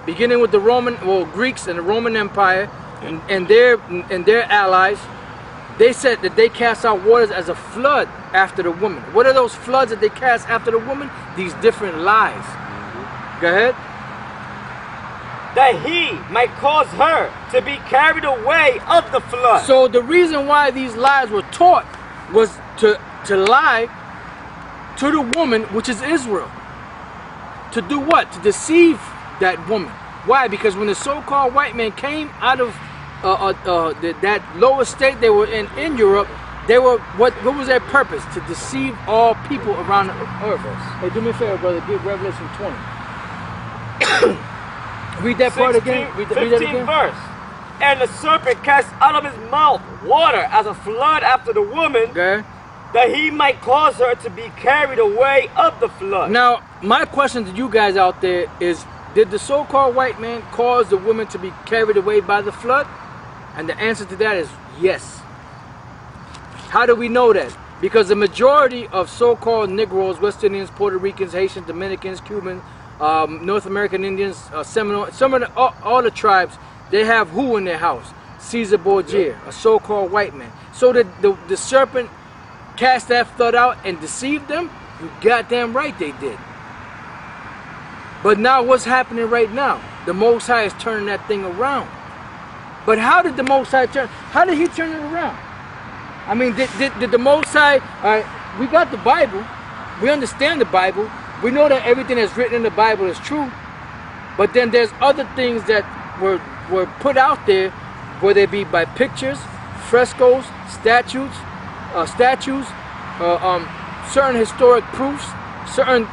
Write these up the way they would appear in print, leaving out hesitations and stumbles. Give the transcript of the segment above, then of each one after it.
beginning with the Greeks and the Roman Empire and their allies. They said that they cast out waters as a flood after the woman. What are those floods that they cast after the woman? These different lies. Go ahead. That he might cause her to be carried away of the flood. So the reason why these lies were taught was to lie to the woman, which is Israel. To do what? To deceive that woman. Why? Because when the so-called white man came out of that lower state they were in Europe, they were what was their purpose? To deceive all people around the earth. Hey, do me a favor, brother. Give Revelation 20. Read that part again. Read that again. Verse. And the serpent cast out of his mouth water as a flood after the woman, okay, that he might cause her to be carried away of the flood. Now, my question to you guys out there is, did the so-called white man cause the woman to be carried away by the flood? And the answer to that is yes. How do we know that? Because the majority of so-called Negroes, West Indians, Puerto Ricans, Haitians, Dominicans, Cubans, North American Indians, Seminole, all the tribes, they have who in their house? Caesar Borgia, a so-called white man. So the serpent cast that flood out and deceived them? You goddamn right they did. But now what's happening right now? The Most High is turning that thing around. But how did the Most High turn? How did he turn it around? I mean, did the Most High, we got the Bible. We understand the Bible. We know that everything that's written in the Bible is true. But then there's other things that were put out there, whether it be by pictures, frescoes, statues, certain historic proofs, certain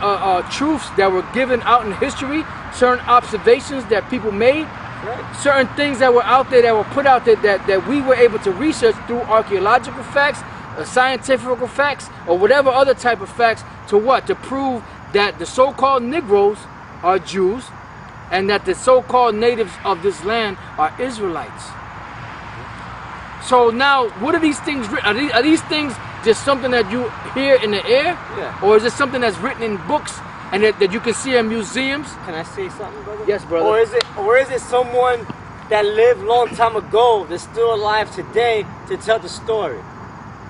truths that were given out in history, certain observations that people made, right, certain things that were out there that were put out there that we were able to research through archaeological facts, scientific facts, or whatever other type of facts to what? To prove that the so-called Negroes are Jews and that the so-called natives of this land are Israelites. So now, what are these things? Are these things just something that you hear in the air? Yeah. Or is it something that's written in books and that you can see in museums? Can I say something, brother? Yes, brother. Or is it someone that lived long time ago that's still alive today to tell the story?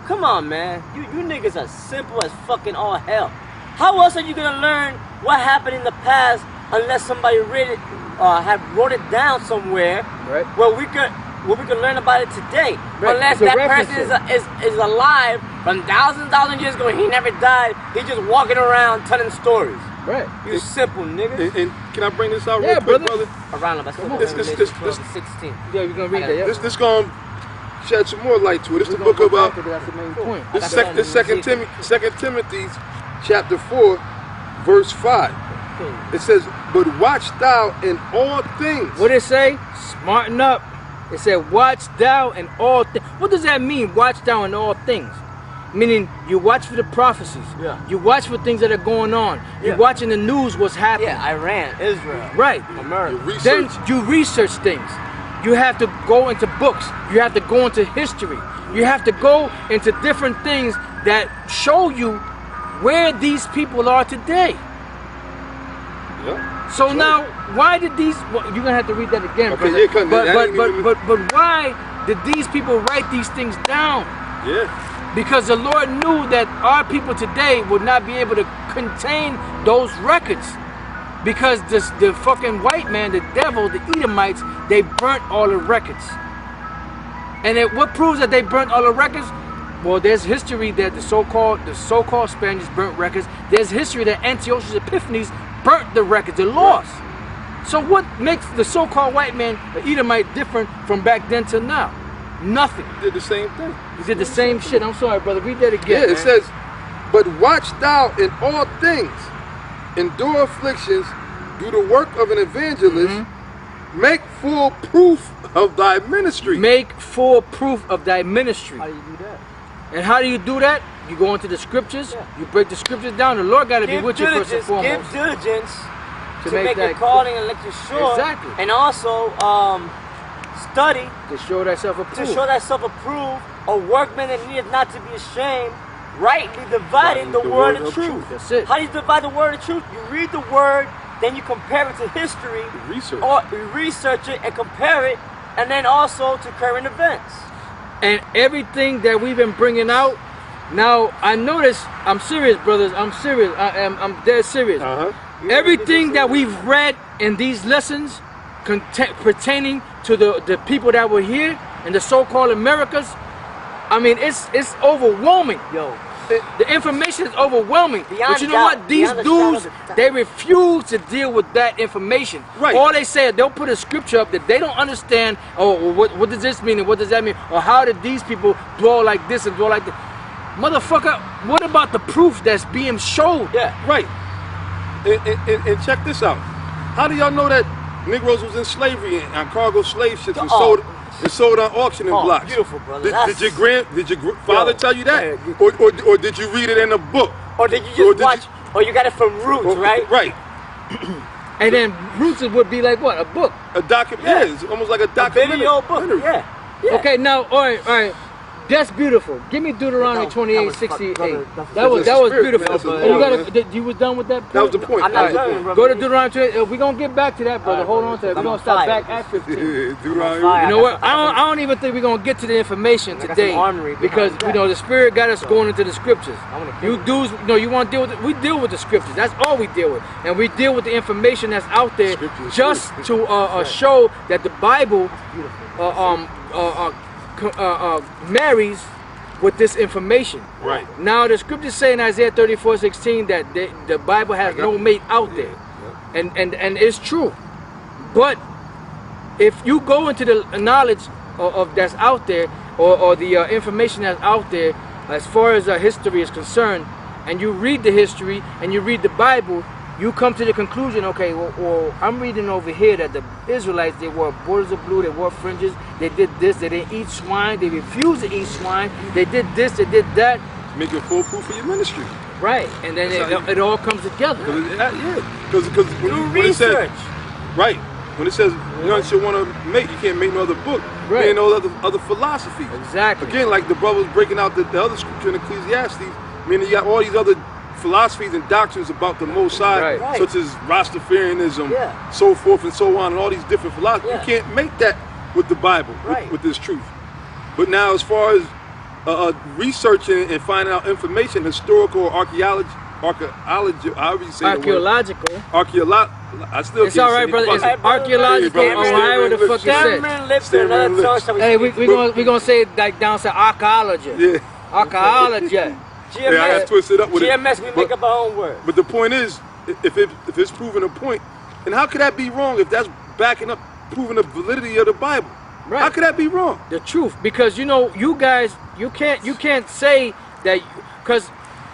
Come on, man. You niggas are simple as fucking all hell. How else are you gonna learn what happened in the past unless somebody wrote it down somewhere, right, where we could learn about it today? Right. Unless that person is alive from thousands years ago, he never died. He's just walking around telling stories. Right. You simple niggas. And can I bring this out real quick, brother? Around about 16. Yeah, you're gonna read that. Yeah. This gonna shed some more light to it. It's the book about that's the main point. This Second Timothy, chapter 4, verse 5. It says, "But watch thou in all things." What did it say? Smarten up. It said, "Watch thou in all things." What does that mean? Watch thou in all things. Meaning, you watch for the prophecies. Yeah. You watch for things that are going on. You're watching the news, what's happening. Yeah, Iran, Israel. Right. America. Then you research things. You have to go into books. You have to go into history. You have to go into different things that show you where these people are today. Yeah. So now, why did these? Well, you're gonna have to read that again, okay, brother. But why did these people write these things down? Yeah. Because the Lord knew that our people today would not be able to contain those records. Because the fucking white man, the devil, the Edomites, they burnt all the records. And what proves that they burnt all the records? Well, there's history that the so-called Spaniards burnt records. There's history that Antiochus Epiphanes burnt the records, the lost. So what makes the so-called white man, the Edomite, different from back then to now? Nothing. He did the same thing. He did the same shit. I'm sorry, brother. Read that again. Yeah, it says, "But watch thou in all things, endure afflictions, do the work of an evangelist, make full proof of thy ministry." Make full proof of thy ministry. How do you do that? And how do you do that? You go into the scriptures. Yeah. You break the scriptures down. The Lord got to be with you first and foremost. Give diligence to make your calling and let you sure. Exactly. And also study to show thyself approved. To show thyself approved, a workman that needeth not to be ashamed, rightly dividing the word of truth. That's it. How do you divide the word of truth? You read the word, then you compare it to history, Research. or research it and compare it, and then also to current events. And everything that we've been bringing out, now I notice, I'm serious, brothers, I'm serious, I'm dead serious. Everything that we've read in these lessons pertaining to the people that were here in the so-called Americas, I mean, it's overwhelming. Yo, The information is overwhelming. Beyond But you know doubt, what? These beyond a shadow dudes, of a doubt. they refuse to deal with that information. Right. All they say is they'll put a scripture up that they don't understand. Oh, what does this mean and what does that mean? Or how did these people dwell like this and dwell like that? Motherfucker, what about the proof that's being showed? yeah. Right. And check this out. How do y'all know that Negroes was in slavery and cargo slave ships and sold on auction blocks? Beautiful, brother. Did your father tell you that? Yeah, Or did you read it in a book? Or did you just watch? Or you got it from Roots, right? Right. And then Roots would be like what? A book. A document. Yeah. Yeah, it's almost like a A documentary. video book. Yeah. Yeah. Okay, now, all right. That's beautiful. Give me Deuteronomy That 28, was 68. brother, That was spirit, beautiful. man. That's And you the gotta, you was done with that point? That was the point. I'm not done, brother. Go to Deuteronomy 28. We're gonna get back to that, brother. All right, Hold on to that. We're I'm gonna on stop fire. back at 15. Deuteronomy. fire. You know what? I don't even think we're gonna get to the information I got today some armory behind because that. you know the spirit got us going into the scriptures. I wanna kill You dudes, you want to deal with it? We deal with the scriptures. That's all we deal with, and we deal with the information that's out there Scripture is just true. to show that the Bible marries with this information. Right. Now the scriptures say in Isaiah 34:16 that the Bible has no mate out there, and it's true. But if you go into the knowledge of that's out there, or the information that's out there, as far as history is concerned, and you read the history and you read the Bible, you come to the conclusion, okay, well, I'm reading over here that the Israelites, they wore borders of blue, they wore fringes, they did this, they didn't eat swine, they refused to eat swine, they did this, they did that. Make it foolproof for your ministry. Right, and then it all comes together. Because when it says, Research. right, when it says none should want to make, you can't make no other book. Right. Ain't no other philosophy. Exactly. Again, like the brother was breaking out the other scripture in Ecclesiastes, meaning you got all these other philosophies and doctrines about the Most High, Right. such as Rastafarianism, Yeah. so forth and so on, and all these different philosophies. Yeah. You can't make that with the Bible, Right. with this truth. But now, as far as researching and finding out information, historical or archaeology, however you say Archaeological. I still It's can't all right, say brother. it. It's Hey, brother, archaeological, hey, or brother, however the fuck you say. Cameron Lips and Cameron another Lips. tongue shall we Hey, speak. we gonna say it like down to archaeology. Yeah. Archaeology. Yeah, I got GMS, twisted up with it. GMS, we make up our own words. But the point is, if it's proving a point, and how could that be wrong if that's backing up, proving the validity of the Bible? Right. How could that be wrong? The truth, because you know, you guys, you can't say that, because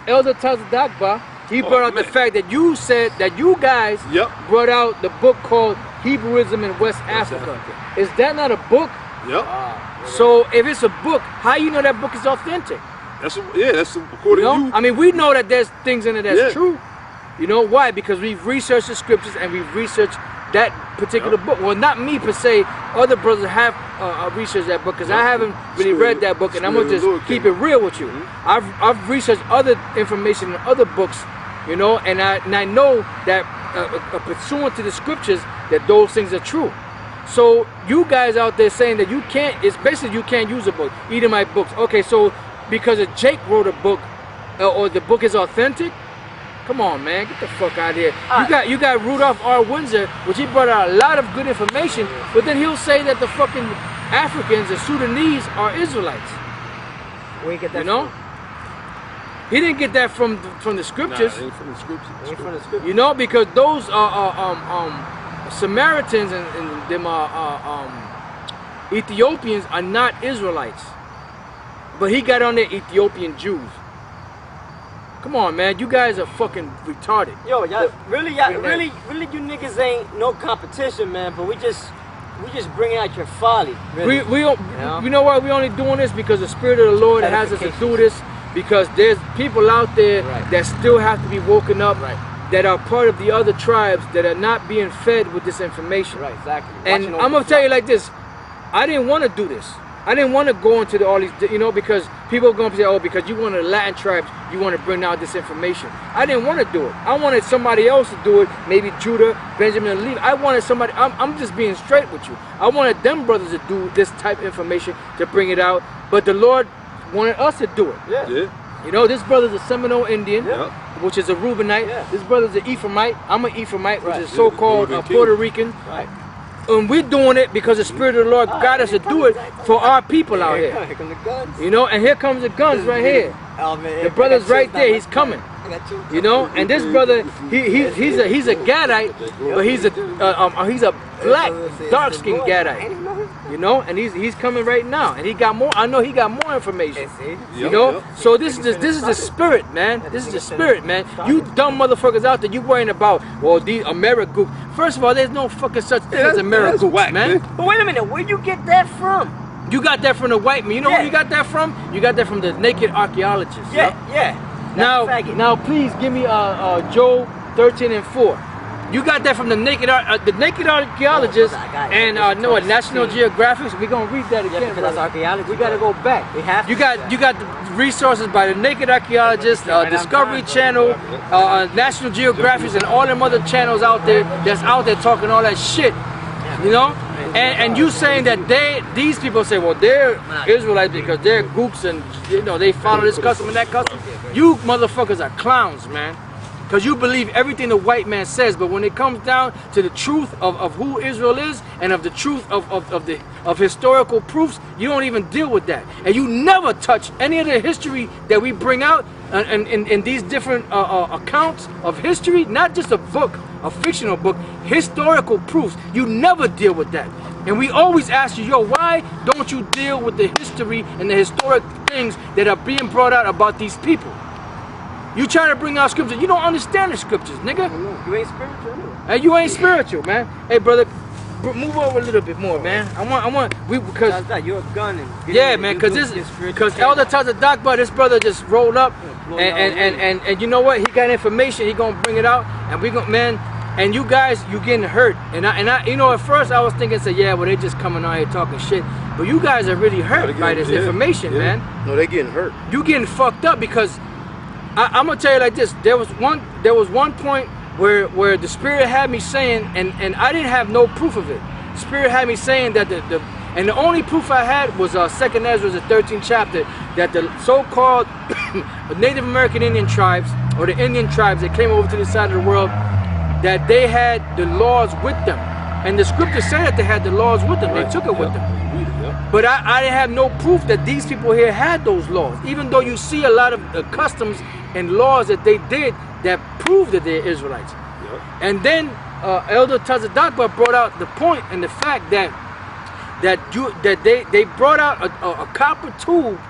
Elder Tazadakba, he brought out the man. fact that you said that you guys Yep. brought out the book called Hebrewism in West Africa. Is that not a book? Yep. So if it's a book, how you know that book is authentic? That's You according know, to you. I mean, we know that there's things in it that's Yeah. true. You know why? Because we've researched the scriptures and we've researched that particular book. Well, not me per se. Other brothers have researched that book because I haven't really Spirit- read that book, and I'm gonna Spirit of just the Lord keep came. it real with you. I've researched other information in other books, you know, and I know that pursuant to the scriptures that those things are true. So you guys out there saying that you can't, it's basically you can't use a book, Edomite books. Okay, so because if Jake wrote a book, or the book is authentic, come on, man, get the fuck out of here. You got Rudolph R. Windsor, which he brought out a lot of good information, but then he'll say that the fucking Africans and Sudanese are Israelites. We get that. You know? He didn't get that from the Nah, scriptures. it ain't from the scriptures. Ain't from the script. You know, because those Samaritans and them Ethiopians are not Israelites. But he got on there Ethiopian Jews. Come on, man, you guys are fucking retarded. Yo, y'all really, you niggas ain't no competition, man. But we just bringing out your folly. Really. We don't, Yeah. you know why we only doing this? Because the Spirit of the Lord has us to do this. Because there's people out there Right. that still have to be woken up, Right. that are part of the other tribes that are not being fed with this information. Right, exactly. And Watching I'm over gonna tell you the like this: I didn't want to do this. I didn't want to go into all these, you know, because people are going to say, oh, because you want the Latin tribes, you want to bring out this information. I didn't want to do it. I wanted somebody else to do it, maybe Judah, Benjamin, and Levi. I wanted somebody, I'm just being straight with you. I wanted them brothers to do this type of information, to bring it out, but the Lord wanted us to do it. Yeah. You know, this brother's a Seminole Indian, Yeah. which is a Reubenite. Yeah. This brother's an Ephraimite. I'm an Ephraimite, which Right. is so-called Northern Puerto Rican. Right. And we're doing it because the Spirit of the Lord got us to do it for our people out here. Here come the guns. You know, and here comes the guns right here. Oh, man, The brother's right there. He's coming. I got you. You know, and this brother, he's a Gadite, but he's a black, dark-skinned Gadite. You know, and he's coming right now, and he got more. I know he got more information. You know, so this is the spirit, man. This is the spirit, man. You dumb motherfuckers out there, you worrying about these Amerigook. First of all, there's no fucking such thing as Amerigook, whack, man. But wait a minute, where'd you get that from? You got that from the white man. You know where you got that from? You got that from the naked archaeologists. Yeah. Now, please give me Joel 13:4. You got that from the naked archaeologists and National Geographic. So we're gonna read that again. because that's archaeology. We gotta go back. We have to. You got the resources by the Naked Archaeologists, Discovery Channel, National Geographic, and all them other channels out there that's out there talking all that shit. You know? And you saying that these people say, well, they're Israelites because they're gooks and they follow this custom and that custom. You motherfuckers are clowns, man. Because you believe everything the white man says, but when it comes down to the truth of who Israel is and of the truth of historical proofs, you don't even deal with that. And you never touch any of the history that we bring out in these different accounts of history, not just a book, a fictional book, historical proofs. You never deal with that. And we always ask you, yo, why don't you deal with the history and the historic things that are being brought out about these people? You trying to bring out scriptures. You don't understand the scriptures, nigga. You ain't spiritual anyway. Hey, you ain't spiritual, man. Hey, brother, move over a little bit more, man. Because You're a gun. yeah, man, because Elder Tazadakba, this brother just rolled up, and you know what? He got information. He gonna bring it out, and we gonna, man. And you guys, you getting hurt. And I, you know, at first I was thinking, say, yeah, well, they just coming out here talking shit. But you guys are really hurt by this information, man. No, they getting hurt. You getting fucked up because I'm gonna tell you like this. There was one point where the Spirit had me saying, and I didn't have no proof of it. The Spirit had me saying that and the only proof I had was 2nd Ezra, the 13th chapter, that the so-called Native American Indian tribes, or the Indian tribes that came over to this side of the world, that they had the laws with them. And the scriptures say that they had the laws with them. They took it with them. But I didn't have no proof that these people here had those laws. Even though you see a lot of customs and laws that they did that prove that they're Israelites. And then Elder Tazadakba brought out the point and the fact that they brought out a copper tube.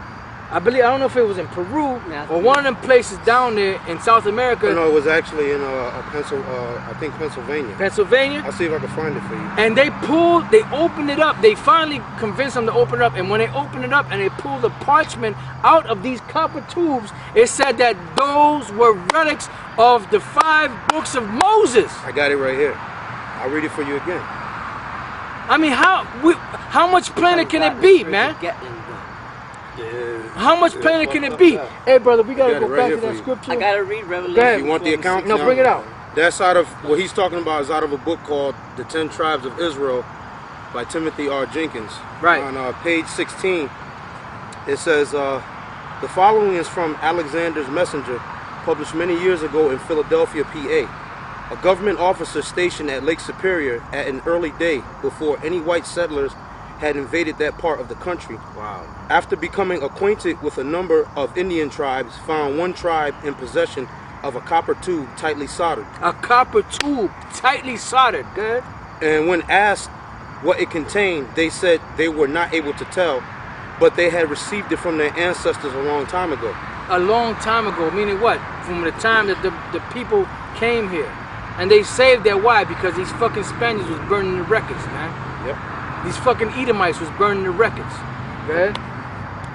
I don't know if it was in Peru or one of them places down there in South America. No, it was actually in I think Pennsylvania. Pennsylvania? I'll see if I can find it for you. And they opened it up. They finally convinced them to open it up. And when they opened it up and they pulled the parchment out of these copper tubes, it said that those were relics of the 5 books of Moses. I got it right here. I'll read it for you again. I mean, how much plainer can it be, man? How much plainer can it be? Hey, brother, we gotta go back to that scripture. I gotta read Revelation. Go ahead. You want the account? No, bring it out. That's out of what he's talking about. Is out of a book called "The 10 Tribes of Israel" by Timothy R. Jenkins. Right. On page 16, it says the following is from Alexander's Messenger, published many years ago in Philadelphia, PA. A government officer stationed at Lake Superior at an early day before any white settlers had invaded that part of the country. Wow. After becoming acquainted with a number of Indian tribes, found one tribe in possession of a copper tube tightly soldered. A copper tube tightly soldered. Good. And when asked what it contained, they said they were not able to tell, but they had received it from their ancestors a long time ago. A long time ago, meaning what? From the time that the people came here. And they saved their why? Because these fucking Spaniards was burning the records, man. Yep. These fucking Edomites was burning the records. Good.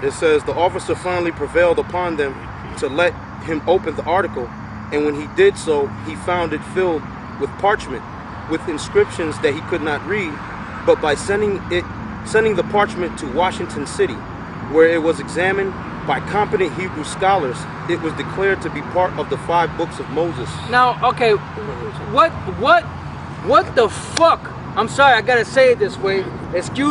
It says the officer finally prevailed upon them to let him open the article, and when he did so, he found it filled with parchment, with inscriptions that he could not read, but by sending it Sending the parchment to Washington City, where it was examined by competent Hebrew scholars. It was declared to be part of the 5 books of Moses. Now, okay, what the fuck? I'm sorry, I gotta say it this way. Excuse